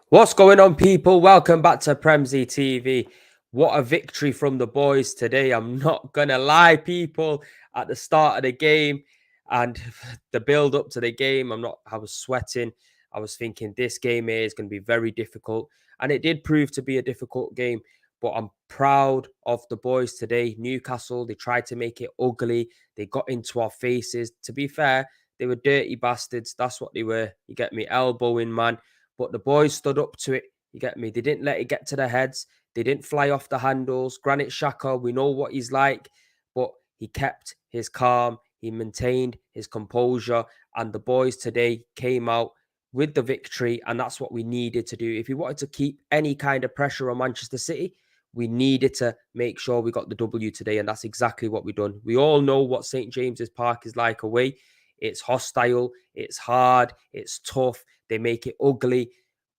What's going on, people? Welcome back to Premzy TV. What a victory from the boys today. I'm not going to lie, people. At the start of the game and the build up to the game, I was sweating. I was thinking this game here is going to be very difficult. And it did prove to be a difficult game. But I'm proud of the boys today. Newcastle, they tried to make it ugly. They got into our faces. To be fair, they were dirty bastards. That's what they were. You get me? Elbowing, man. But the boys stood up to it. You get me? They didn't let it get to their heads. They didn't fly off the handles. Granit Xhaka, we know what he's like, but he kept his calm. He maintained his composure. And the boys today came out with the victory. And that's what we needed to do. If we wanted to keep any kind of pressure on Manchester City, we needed to make sure we got the W today. And that's exactly what we've done. We all know what St. James's Park is like away. It's hostile. It's hard. It's tough. They make it ugly,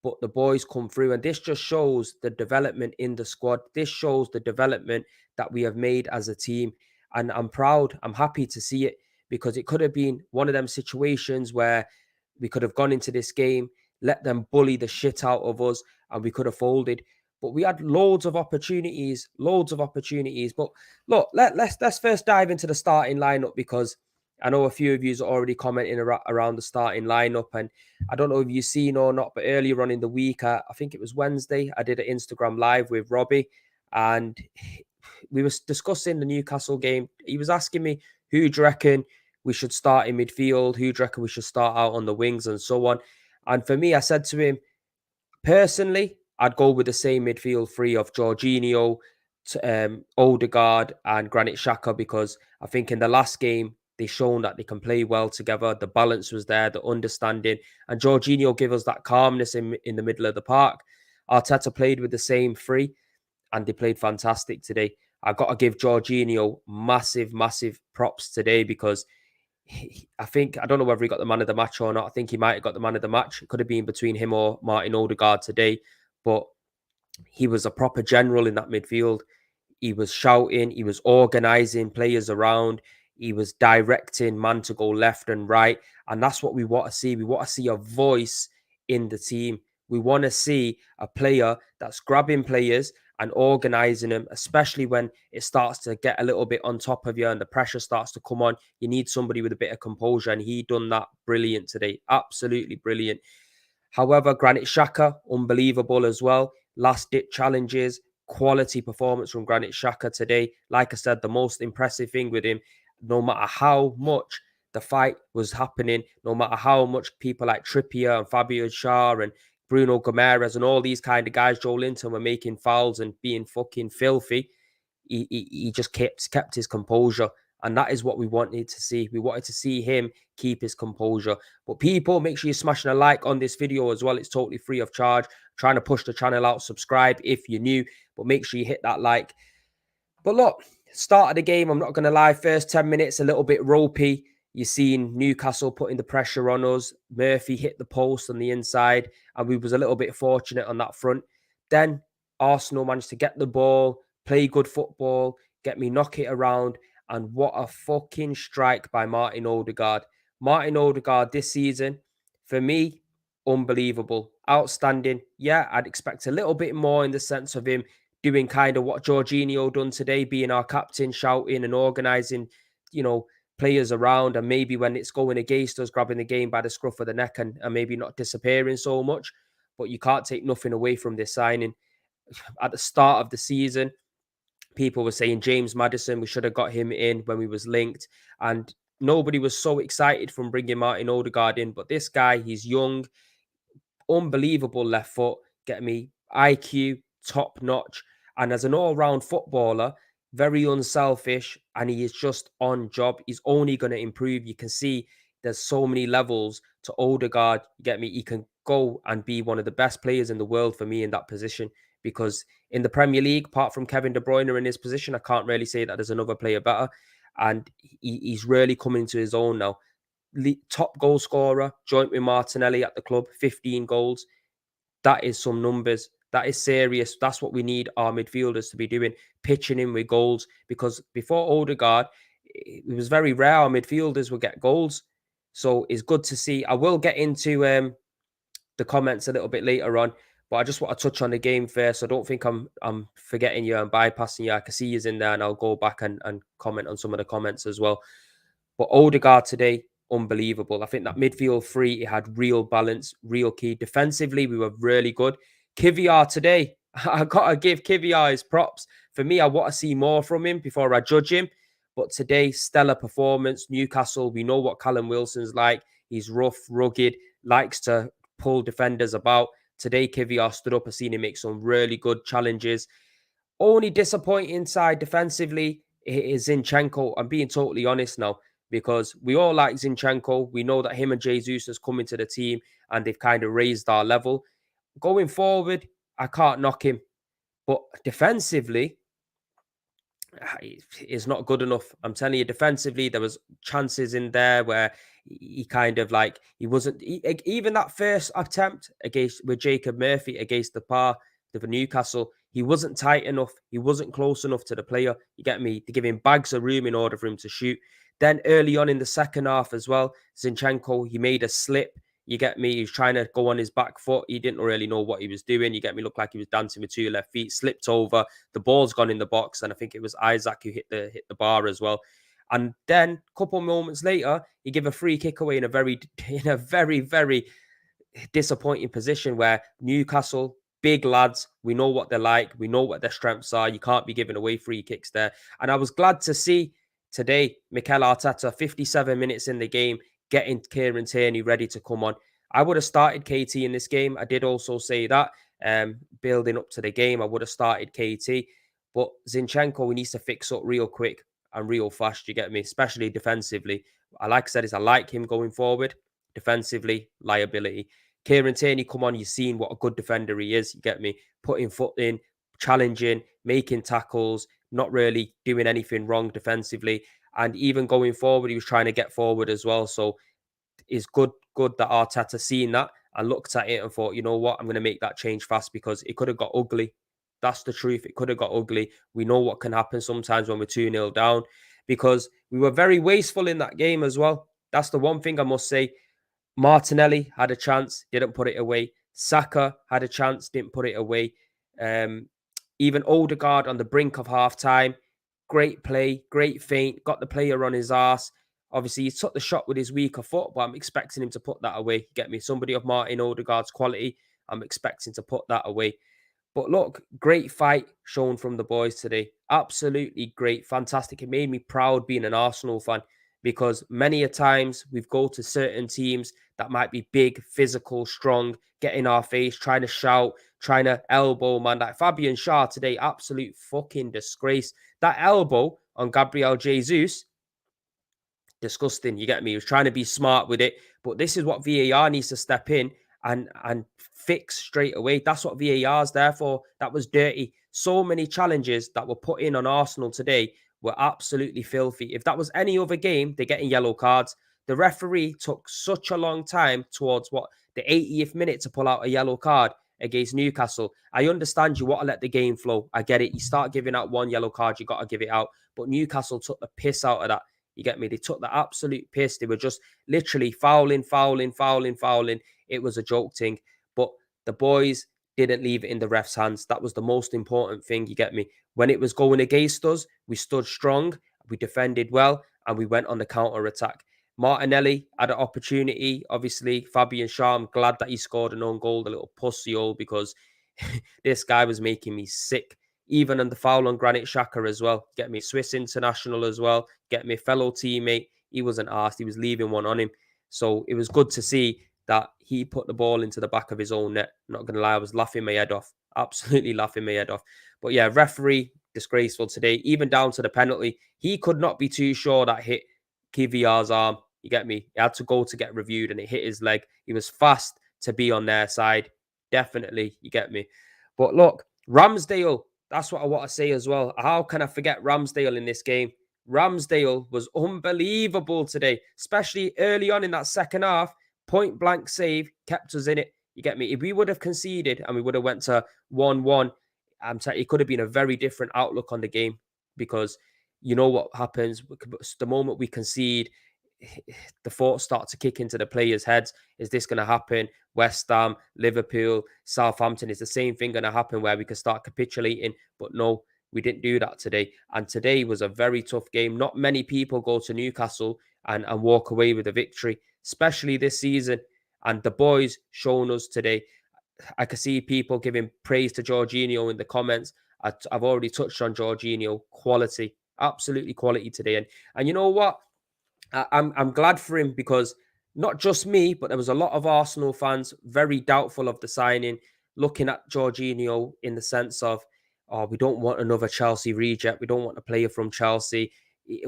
but the boys come through. And this just shows the development in the squad. This shows the development that we have made as a team. And I'm proud. I'm happy to see it because it could have been one of them situations where we could have gone into this game, let them bully the shit out of us, and we could have folded. But we had loads of opportunities, loads of opportunities. But look, let's first dive into the starting lineup because I know a few of you are already commenting around the starting lineup, and I don't know if you've seen or not, but earlier on in the week, I think it was Wednesday, I did an Instagram live with Robbie, and we were discussing the Newcastle game. He was asking me, who do you reckon we should start in midfield? Who do you reckon we should start out on the wings and so on? And for me, I said to him, personally, I'd go with the same midfield three of Jorginho, Odegaard and Granit Xhaka because I think in the last game, they've shown that they can play well together. The balance was there, the understanding. And Jorginho gave us that calmness in the middle of the park. Arteta played with the same three and they played fantastic today. I've got to give Jorginho massive, massive props today because I don't know whether he got the man of the match or not. I think he might have got the man of the match. It could have been between him or Martin Odegaard today, but he was a proper general in that midfield. He was shouting, he was organising players around, he was directing man to go left and right. And that's what we want to see. We want to see a voice in the team. We want to see a player that's grabbing players and organising them, especially when it starts to get a little bit on top of you and the pressure starts to come on. You need somebody with a bit of composure, and he done that brilliant today. Absolutely brilliant. However, Granit Xhaka, unbelievable as well. Last ditch challenges, quality performance from Granit Xhaka today. Like I said, the most impressive thing with him, no matter how much the fight was happening, no matter how much people like Trippier and Fabio Schär and Bruno Gomes and all these kind of guys, Joe Linton, were making fouls and being fucking filthy, he just kept his composure. And that is what we wanted to see. We wanted to see him keep his composure. But people, make sure you're smashing a like on this video as well. It's totally free of charge. Trying to push the channel out. Subscribe if you're new, but make sure you hit that like. But look, start of the game, I'm not going to lie, first 10 minutes, a little bit ropey. You're seeing Newcastle putting the pressure on us. Murphy hit the post on the inside, and we was a little bit fortunate on that front. Then Arsenal managed to get the ball, play good football, get me knock it around, and what a fucking strike by Martin Odegaard. Martin Odegaard this season, for me, unbelievable. Outstanding. Yeah, I'd expect a little bit more in the sense of him doing kind of what Jorginho done today, being our captain, shouting and organising, players around, and maybe when it's going against us, grabbing the game by the scruff of the neck and maybe not disappearing so much. But you can't take nothing away from this signing. At the start of the season, people were saying James Maddison, we should have got him in when we was linked. And nobody was so excited from bringing Martin Odegaard in. But this guy, he's young, unbelievable left foot, get me, IQ, top notch. And as an all-round footballer, very unselfish, and he is just on job. He's only going to improve. You can see there's so many levels to Odegaard. You get me? He can go and be one of the best players in the world for me in that position, because in the Premier League, apart from Kevin De Bruyne in his position, I can't really say that there's another player better. And he's really coming to his own now. Top goal scorer, joint with Martinelli at the club, 15 goals. That is some numbers. That is serious. That's what we need our midfielders to be doing, pitching in with goals. Because before Odegaard, it was very rare our midfielders would get goals. So it's good to see. I will get into the comments a little bit later on. But I just want to touch on the game first. I don't think I'm forgetting you and bypassing you. I can see you's in there, and I'll go back and comment on some of the comments as well. But Odegaard today, unbelievable. I think that midfield three, it had real balance, real key. Defensively, we were really good. Kiviar today, I got to give Kiviar his props. For me, I want to see more from him before I judge him. But today, stellar performance. Newcastle, we know what Callum Wilson's like. He's rough, rugged, likes to pull defenders about. Today, Kiviar stood up. I've seen him make some really good challenges. Only disappointing side defensively is Zinchenko. I'm being totally honest now because we all like Zinchenko. We know that him and Jesus has come into the team and they've kind of raised our level. Going forward, I can't knock him. But defensively, is not good enough. I'm telling you, defensively, there was chances in there where he kind of like he wasn't even that first attempt against with Jacob Murphy against the bar of Newcastle. He wasn't tight enough. He wasn't close enough to the player. You get me? To give him bags of room in order for him to shoot. Then early on in the second half as well, Zinchenko, he made a slip. You get me? He was trying to go on his back foot. He didn't really know what he was doing. You get me? Looked like he was dancing with two left feet, slipped over. The ball's gone in the box, and I think it was Isaac who hit the bar as well. And then a couple moments later, he gave a free kick away in a very disappointing position where Newcastle, big lads, we know what they're like, we know what their strengths are. You can't be giving away free kicks there. And I was glad to see today Mikel Arteta, 57 minutes in the game, getting Kieran Tierney ready to come on. I would have started KT in this game. I did also say that, building up to the game, I would have started KT. But Zinchenko, he needs to fix up real quick and real fast, you get me? Especially defensively. Like I said, I like him going forward. Defensively, liability. Kieran Tierney, come on, you've seen what a good defender he is, you get me? Putting foot in, challenging, making tackles, not really doing anything wrong defensively. And even going forward, he was trying to get forward as well. So it's good that Arteta seen that and looked at it and thought, you know what, I'm going to make that change fast because it could have got ugly. That's the truth. It could have got ugly. We know what can happen sometimes when we're 2-0 down because we were very wasteful in that game as well. That's the one thing I must say. Martinelli had a chance, didn't put it away. Saka had a chance, didn't put it away. Even Odegaard on the brink of half-time. Great play, great feint, got the player on his arse. Obviously, he took the shot with his weaker foot, but I'm expecting him to put that away. Get me? Somebody of Martin Odegaard's quality, I'm expecting to put that away. But look, great fight shown from the boys today. Absolutely great, fantastic. It made me proud being an Arsenal fan because many a times we've go to certain teams that might be big, physical, strong, get in our face, trying to shout, trying to elbow, man. Like Fabian Schär today, absolute fucking disgrace. That elbow on Gabriel Jesus, disgusting. You get me? He was trying to be smart with it, but this is what VAR needs to step in and fix straight away. That's what VAR is there for. That was dirty. So many challenges that were put in on Arsenal today were absolutely filthy. If that was any other game, they're getting yellow cards. The referee took such a long time towards the 80th minute to pull out a yellow card against Newcastle. I understand you want to let the game flow. I get it. You start giving out one yellow card, you got to give it out. But Newcastle took the piss out of that. You get me? They took the absolute piss. They were just literally fouling. It was a joke thing. But the boys didn't leave it in the ref's hands. That was the most important thing. You get me? When it was going against us, we stood strong, we defended well, and we went on the counter-attack. Martinelli had an opportunity. Obviously, Fabian Schär, I'm glad that he scored an own goal, the little pussy hole, because this guy was making me sick. Even on the foul on Granit Xhaka as well. Get me Swiss international as well. Get me fellow teammate. He wasn't asked. He was leaving one on him. So it was good to see that he put the ball into the back of his own net. Not going to lie, I was laughing my head off. Absolutely laughing my head off. But yeah, referee, disgraceful today. Even down to the penalty. He could not be too sure that hit Kiviar's arm. You get me? He had to go to get reviewed and it hit his leg. He was fast to be on their side. Definitely, you get me? But look, Ramsdale, that's what I want to say as well. How can I forget Ramsdale in this game? Ramsdale was unbelievable today, especially early on in that second half. Point blank save kept us in it. You get me? If we would have conceded and we would have went to 1-1, I'm saying it could have been a very different outlook on the game because you know what happens the moment we concede. the thoughts start to kick into the players' heads. Is this going to happen? West Ham, Liverpool, Southampton, is the same thing going to happen where we can start capitulating? But no, we didn't do that today. And today was a very tough game. Not many people go to Newcastle and walk away with a victory, especially this season. And the boys shown us today. I can see people giving praise to Jorginho in the comments. I've already touched on Jorginho. Quality, absolutely quality today. And you know what? I'm glad for him, because not just me, but there was a lot of Arsenal fans very doubtful of the signing, looking at Jorginho in the sense of, oh, we don't want another Chelsea reject. We don't want a player from Chelsea.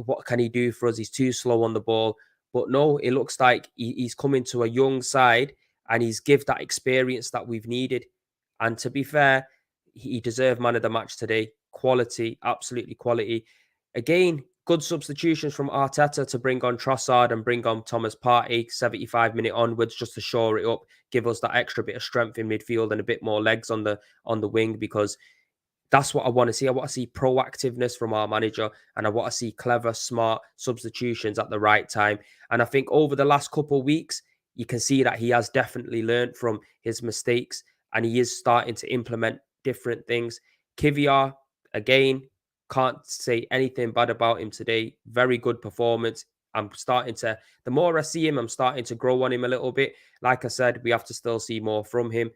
What can he do for us? He's too slow on the ball. But no, it looks like he's coming to a young side, and he's give that experience that we've needed. And to be fair, he deserved man of the match today. Quality, absolutely quality. Again, good substitutions from Arteta to bring on Trossard and bring on Thomas Partey 75-minute onwards, just to shore it up, give us that extra bit of strength in midfield and a bit more legs on the wing, because that's what I want to see. I want to see proactiveness from our manager, and I want to see clever, smart substitutions at the right time. And I think over the last couple of weeks, you can see that he has definitely learned from his mistakes, and he is starting to implement different things. Kivior, again, can't say anything bad about him today. Very good performance. The more I see him, I'm starting to grow on him a little bit. Like I said, we have to still see more from him.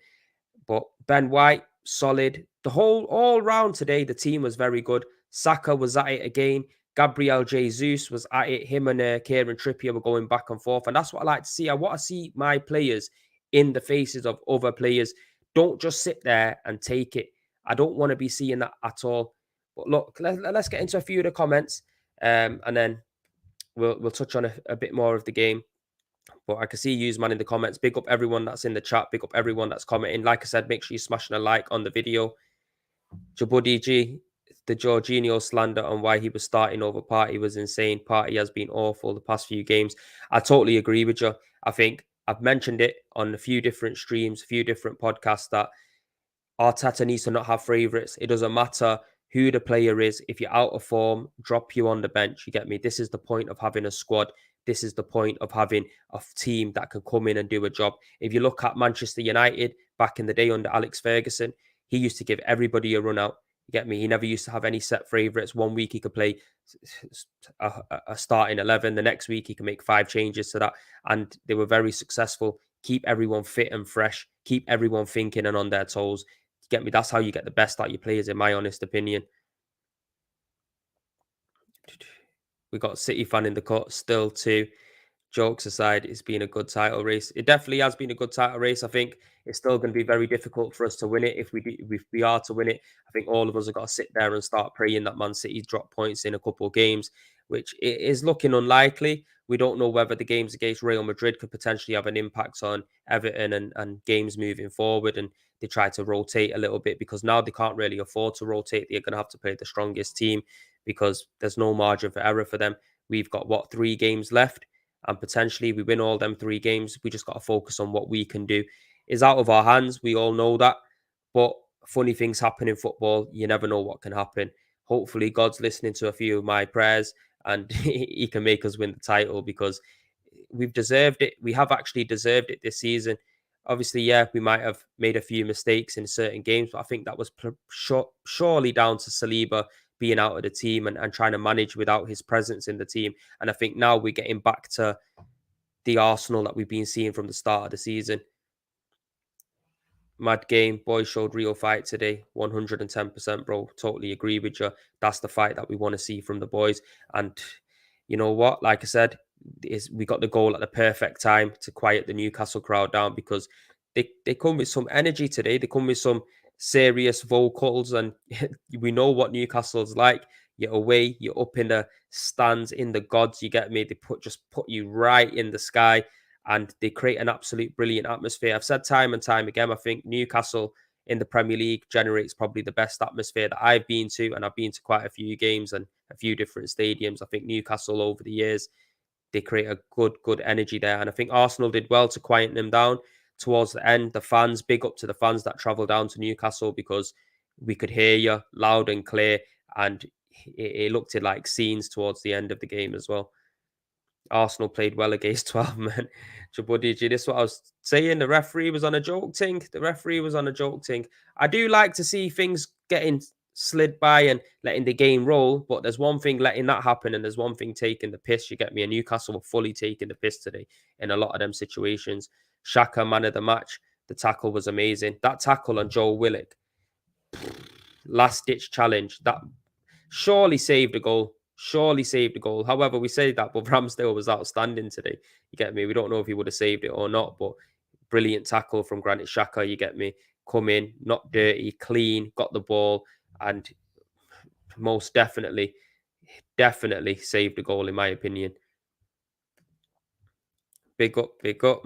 But Ben White, solid. The whole all round today, the team was very good. Saka was at it again. Gabriel Jesus was at it. Him and Kieran Trippier were going back and forth. And that's what I like to see. I want to see my players in the faces of other players. Don't just sit there and take it. I don't want to be seeing that at all. But look, let's get into a few of the comments, and then we'll touch on a bit more of the game. But I can see you, man, in the comments. Big up everyone that's in the chat. Big up everyone that's commenting. Like I said, make sure you're smashing a like on the video. Jabudi G, the Jorginho slander on why he was starting over Partey was insane. Partey has been awful the past few games. I totally agree with you. I think I've mentioned it on a few different streams, a few different podcasts, that Arteta needs to not have favourites. It doesn't matter who the player is. If you're out of form, drop you on the bench. You get me? This is the point of having a squad. This is the point of having a team that can come in and do a job. If you look at Manchester United back in the day under Alex Ferguson, he used to give everybody a run out. You get me? He never used to have any set favourites. One week he could play a starting 11. The next week he can make 5 changes to that. And they were very successful. Keep everyone fit and fresh. Keep everyone thinking and on their toes. Get me? That's how you get the best out of your players, in my honest opinion. We got City fan in the cut still too. Jokes aside, it's been a good title race. It definitely has been a good title race. I think it's still going to be very difficult for us to win it. If we are to win it, I think all of us have got to sit there and start praying that Man City drop points in a couple of games, which is looking unlikely. We don't know whether the games against Real Madrid could potentially have an impact on Everton and games moving forward. And they try to rotate a little bit, because now they can't really afford to rotate. They're going to have to play the strongest team, because there's no margin for error for them. We've got 3 games left, and potentially we win all them 3 games. We just got to focus on what we can do. It's out of our hands. We all know that. But funny things happen in football. You never know what can happen. Hopefully God's listening to a few of my prayers, and he can make us win the title, because we've deserved it. We have actually deserved it this season. Obviously, yeah, we might have made a few mistakes in certain games, but I think that was surely down to Saliba being out of the team and trying to manage without his presence in the team. And I think now we're getting back to the Arsenal that we've been seeing from the start of the season. Mad game. Boys showed real fight today. 110%, bro. Totally agree with you. That's the fight that we want to see from the boys. And you know what? Like I said, we got the goal at the perfect time to quiet the Newcastle crowd down, because they come with some energy today. They come with some serious vocals, and we know what Newcastle's like. You're away, you're up in the stands, in the gods. You get me? They just put you right in the sky, and they create an absolute brilliant atmosphere. I've said time and time again, I think Newcastle in the Premier League generates probably the best atmosphere that I've been to, and I've been to quite a few games and a few different stadiums. I think Newcastle over the years, they create a good energy there, and I think Arsenal did well to quieten them down towards the end. The fans, big up to the fans that travel down to Newcastle, because we could hear you loud and clear, and it looked like scenes towards the end of the game as well. Arsenal played well against 12 men. Jabudiji, this is what I was saying. The referee was on a joke thing. The referee was on a joke thing. I do like to see things getting slid by and letting the game roll, but there's one thing letting that happen and there's one thing taking the piss. You get me? And Newcastle were fully taking the piss today in a lot of them situations. Shaka, man of the match. The tackle was amazing. That tackle on Joe Willock, last ditch challenge, that surely saved a goal. Surely saved a goal. However, we say that, but Ramsdale was outstanding today. You get me? We don't know if he would have saved it or not, but brilliant tackle from Granit Xhaka. You get me? Come in, not dirty, clean, got the ball, and most definitely saved a goal in my opinion. Big up, big up.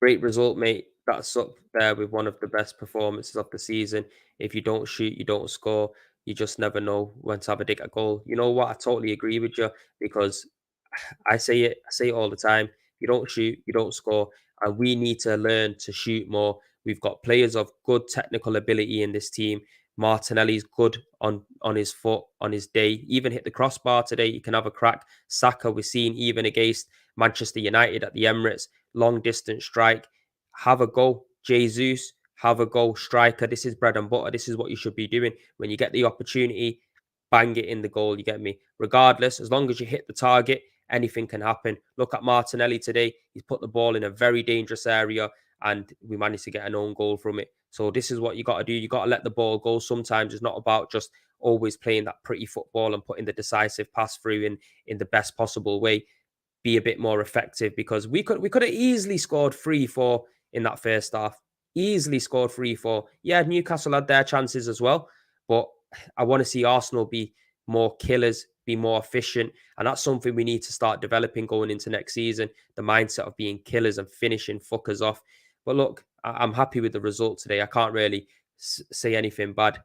Great result, mate. That's up there with one of the best performances of the season. If you don't shoot, you don't score. You just never know when to have a dig at goal. You know what? I totally agree with you because I say it all the time. You don't shoot, you don't score. And we need to learn to shoot more. We've got players of good technical ability in this team. Martinelli's good on his foot, on his day. Even hit the crossbar today. You can have a crack. Saka, we've seen even against Manchester United at the Emirates, long distance strike. Have a go. Jesus, have a go. Striker, this is bread and butter. This is what you should be doing. When you get the opportunity, bang it in the goal. You get me? Regardless, as long as you hit the target, anything can happen. Look at Martinelli today. He's put the ball in a very dangerous area and we managed to get an own goal from it. So this is what you got to do. You got to let the ball go. Sometimes it's not about just always playing that pretty football and putting the decisive pass through in the best possible way. Be a bit more effective because we could have easily scored 3-4 in that first half. Easily scored 3-4. Yeah, Newcastle had their chances as well, but I want to see Arsenal be more killers, be more efficient, and that's something we need to start developing going into next season. The mindset of being killers and finishing fuckers off. But look, I'm happy with the result today. I can't really say anything bad.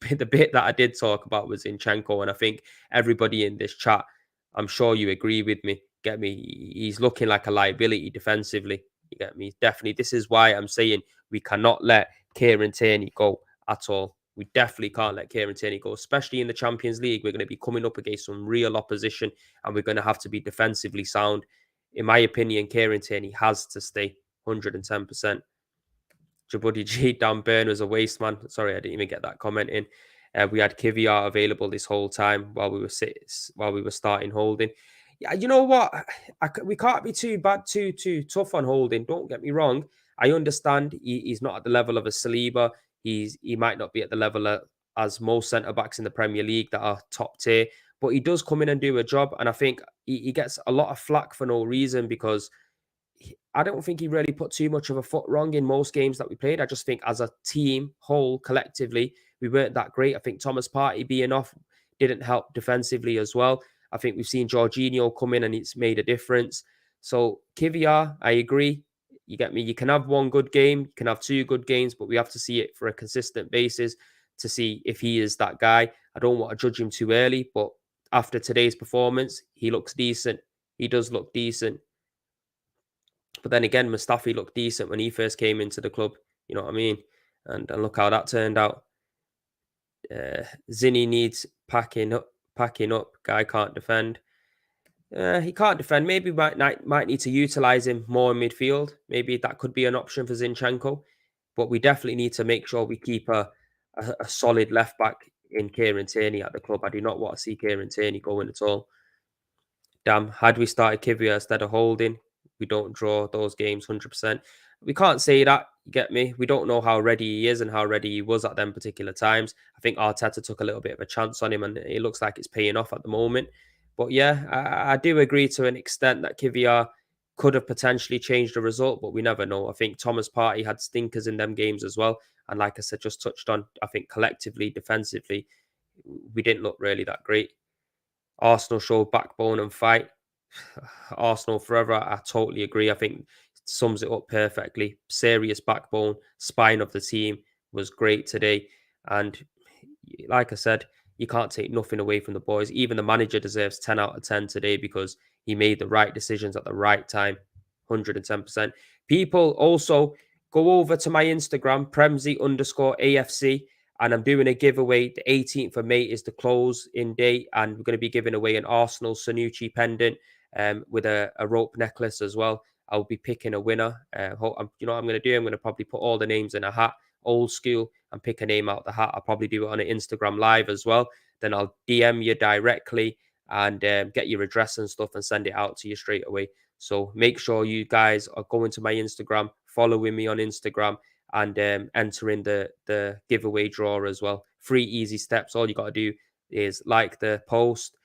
The bit that I did talk about was Zinchenko, and I think everybody in this chat, I'm sure you agree with me. Get me? He's looking like a liability defensively. You get me? Definitely. This is why I'm saying we cannot let Kieran Tierney go at all. We definitely can't let Kieran Tierney go, especially in the Champions League. We're going to be coming up against some real opposition and we're going to have to be defensively sound. In my opinion, Kieran Tierney has to stay 110%. Djibouti G, Dan Burn was a waste man. Sorry, I didn't even get that comment in. We had Kiviar available this whole time while we were starting Holding. Yeah, you know what? We can't be too tough on Holding. Don't get me wrong. I understand he's not at the level of a Saliba. He might not be at the level as most centre backs in the Premier League that are top tier, but he does come in and do a job. And I think he gets a lot of flack for no reason because I don't think he really put too much of a foot wrong in most games that we played. I just think as a team, whole, collectively, we weren't that great. I think Thomas Partey being off didn't help defensively as well. I think we've seen Jorginho come in and it's made a difference. So Kiviar, I agree. You get me? You can have one good game, you can have two good games, but we have to see it for a consistent basis to see if he is that guy. I don't want to judge him too early, but after today's performance, he looks decent. He does look decent. But then again, Mustafi looked decent when he first came into the club. You know what I mean? And look how that turned out. Zinni needs packing up. Guy can't defend. He can't defend. Maybe might need to utilize him more in midfield. Maybe that could be an option for Zinchenko. But we definitely need to make sure we keep a solid left back in Kieran Tierney at the club. I do not want to see Kieran Tierney going at all. Damn, had we started Kivia instead of Holding, we don't draw those games 100%. We can't say that, you get me? We don't know how ready he is and how ready he was at them particular times. I think Arteta took a little bit of a chance on him and it looks like it's paying off at the moment. But yeah, I do agree to an extent that Kivia could have potentially changed the result, but we never know. I think Thomas Partey had stinkers in them games as well. And like I said, just touched on, I think collectively, defensively, we didn't look really that great. Arsenal showed backbone and fight. Arsenal forever. I totally agree. I think sums it up perfectly. Serious backbone, spine of the team was great today. And like I said, you can't take nothing away from the boys. Even the manager deserves 10 out of 10 today because he made the right decisions at the right time. 110%. People also go over to my Instagram, Premzy_AFC, and I'm doing a giveaway. The 18th of May is the close in date, and we're going to be giving away an Arsenal Sanucci pendant. with a rope necklace as well. I'll be picking a winner. You know what I'm going to do? I'm going to probably put all the names in a hat, old school, and pick a name out the hat. I'll probably do it on an Instagram live as well. Then I'll DM you directly and get your address and stuff and send it out to you straight away. So make sure you guys are going to my Instagram, following me on Instagram, and entering the giveaway draw as well. 3 easy steps. All you got to do is like the post,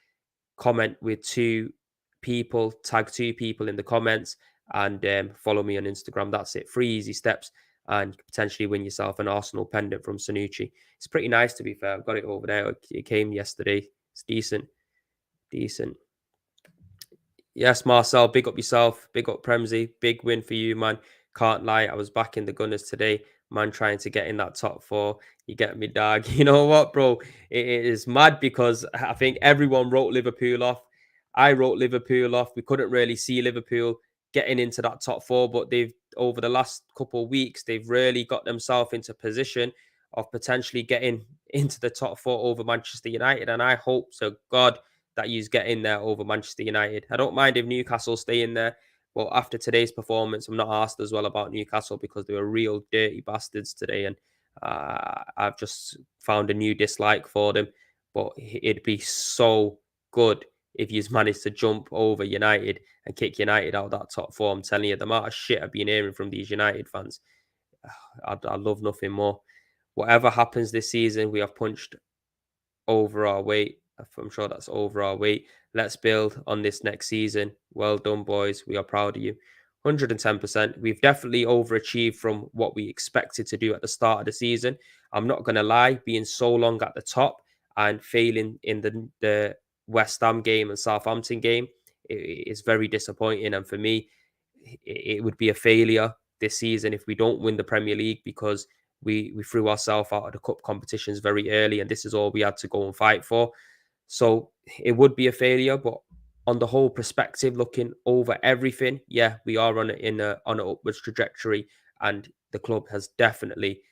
comment with 2 people, tag 2 people in the comments, and follow me on Instagram. That's it. 3 easy steps, and potentially win yourself an Arsenal pendant from Sanucci. It's pretty nice, to be fair. I've got it over there. It came yesterday. It's decent. Decent. Yes, Marcel, big up yourself. Big up Premzy. Big win for you, man. Can't lie. I was back in the Gunners today, man, trying to get in that top 4. You get me, dog. You know what, bro? It is mad because I think everyone wrote Liverpool off. I wrote Liverpool off. We couldn't really see Liverpool getting into that top 4, but they've, over the last couple of weeks, they've really got themselves into position of potentially getting into the top 4 over Manchester United. And I hope to God that you get in there over Manchester United. I don't mind if Newcastle stay in there, but after today's performance, I'm not asked as well about Newcastle because they were real dirty bastards today, and I've just found a new dislike for them. But it'd be so good if you managed to jump over United and kick United out of that top 4. I'm telling you, the amount of shit I've been hearing from these United fans, I love nothing more. Whatever happens this season, we have punched over our weight. I'm sure that's over our weight. Let's build on this next season. Well done, boys. We are proud of you. 110%. We've definitely overachieved from what we expected to do at the start of the season. I'm not going to lie, being so long at the top and failing in the West Ham game and Southampton game is very disappointing. And for me, it would be a failure this season if we don't win the Premier League, because we threw ourselves out of the cup competitions very early, and this is all we had to go and fight for. So it would be a failure, but on the whole perspective, looking over everything, yeah, we are on an upwards trajectory, and the club has definitely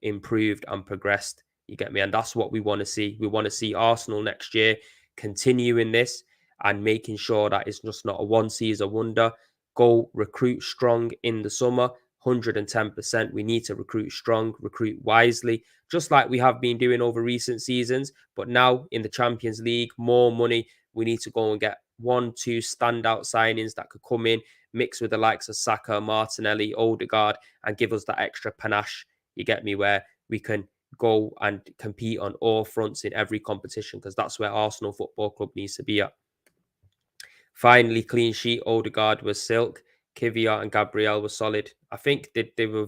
improved and progressed. You get me? And that's what we want to see. We want to see Arsenal next year continuing this and making sure that it's just not a one season wonder. Go recruit strong in the summer. 110%. We need to recruit strong, recruit wisely, just like we have been doing over recent seasons. But now in the Champions League, more money. We need to go and get 1-2 standout signings that could come in, mix with the likes of Saka, Martinelli, Odegaard, and give us that extra panache. You get me? Where we can go and compete on all fronts in every competition, because that's where Arsenal Football Club needs to be at. Finally, clean sheet. Odegaard was silk. Kiviat and Gabriel were solid. I think they were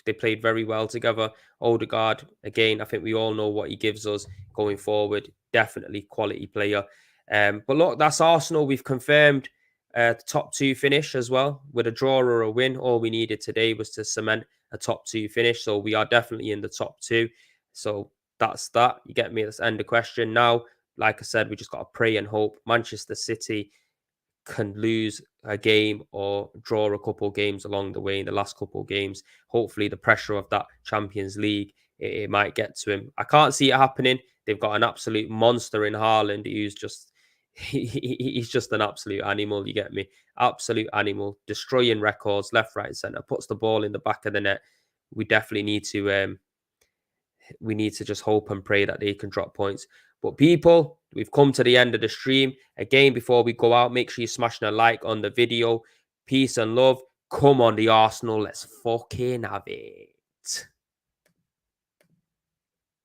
they played very well together. Odegaard, again, I think we all know what he gives us going forward. Definitely quality player. But look, that's Arsenal. We've confirmed the top 2 finish as well. With a draw or a win, all we needed today was to cement a top 2 finish. So we are definitely in the top 2. So that's that. You get me? Let's end the question now. Like I said, we just got to pray and hope Manchester City can lose a game or draw a couple of games along the way in the last couple of games. Hopefully the pressure of that Champions League, it might get to him. I can't see it happening. They've got an absolute monster in Haaland who's just he's just an absolute animal. You get me? Absolute animal, destroying records left, right, and center. Puts the ball in the back of the net. We definitely need to just hope and pray that they can drop points. But people, we've come to the end of the stream. Again, before we go out, make sure you smash a like on the video. Peace and love. Come on, the Arsenal. Let's fucking have it.